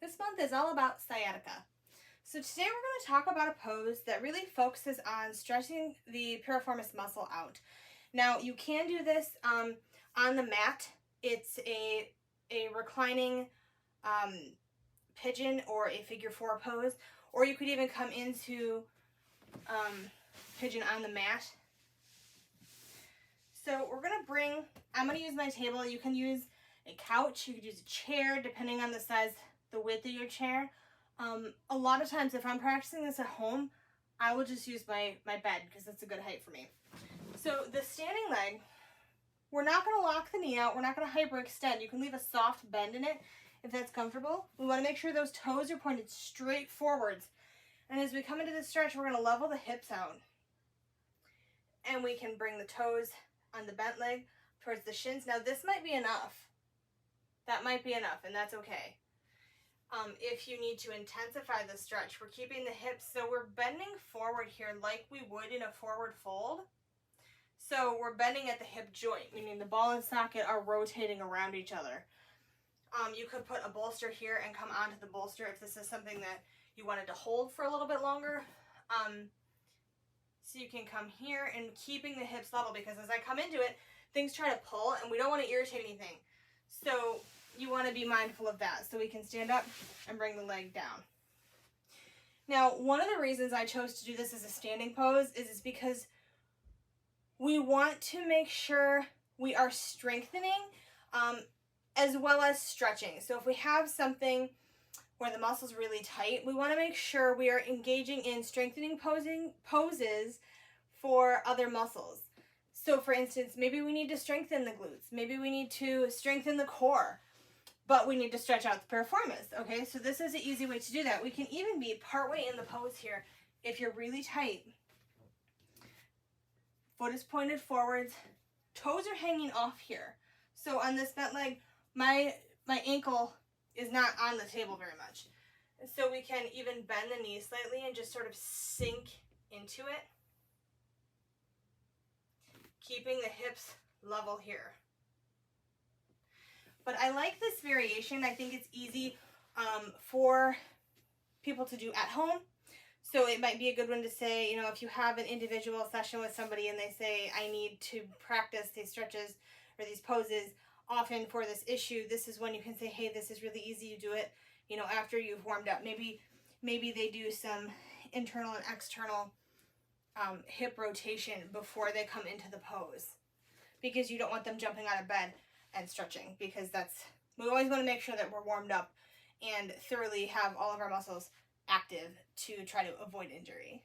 This month is all about sciatica. So today we're going to talk about a pose that really focuses on stretching the piriformis muscle out. Now you can do this on the mat. It's a reclining pigeon or a figure 4 pose, or you could even come into pigeon on the mat. So we're going to I'm going to use my table. You can use a couch, you could use a chair, depending on the size, the width of your chair. A lot of times if I'm practicing this at home, I will just use my bed because that's a good height for me. So the standing leg, we're not going to lock the knee out. We're not going to hyperextend. You can leave a soft bend in it if that's comfortable. We want to make sure those toes are pointed straight forwards. And as we come into this stretch, we're going to level the hips out. And we can bring the toes on the bent leg towards the shins. Now this might be enough. That might be enough, and that's okay. If you need to intensify the stretch, we're keeping the hips, so we're bending forward here like we would in a forward fold. So we're bending at the hip joint, meaning the ball and socket are rotating around each other. You could put a bolster here and come onto the bolster if this is something that you wanted to hold for a little bit longer. So you can come here and keeping the hips level, because as I come into it, things try to pull and we don't want to irritate anything. So you want to be mindful of that. So we can stand up and bring the leg down. Now, one of the reasons I chose to do this as a standing pose is because we want to make sure we are strengthening as well as stretching. So if we have something where the muscle's really tight, we want to make sure we are engaging in strengthening poses for other muscles. So for instance, maybe we need to strengthen the glutes. Maybe we need to strengthen the core, but we need to stretch out the piriformis. Okay, so this is an easy way to do that. We can even be partway in the pose here. If you're really tight, foot is pointed forwards, toes are hanging off here. So on this bent leg, my ankle is not on the table very much. And so we can even bend the knee slightly and just sort of sink into it, keeping the hips level here. But I like this variation. I think it's easy for people to do at home. So it might be a good one to say, you know, if you have an individual session with somebody and they say, I need to practice these stretches or these poses often for this issue, this is when you can say, hey, this is really easy. You do it, you know, after you've warmed up. Maybe they do some internal and external hip rotation before they come into the pose, because you don't want them jumping out of bed and stretching, because we always want to make sure that we're warmed up and thoroughly have all of our muscles active to try to avoid injury.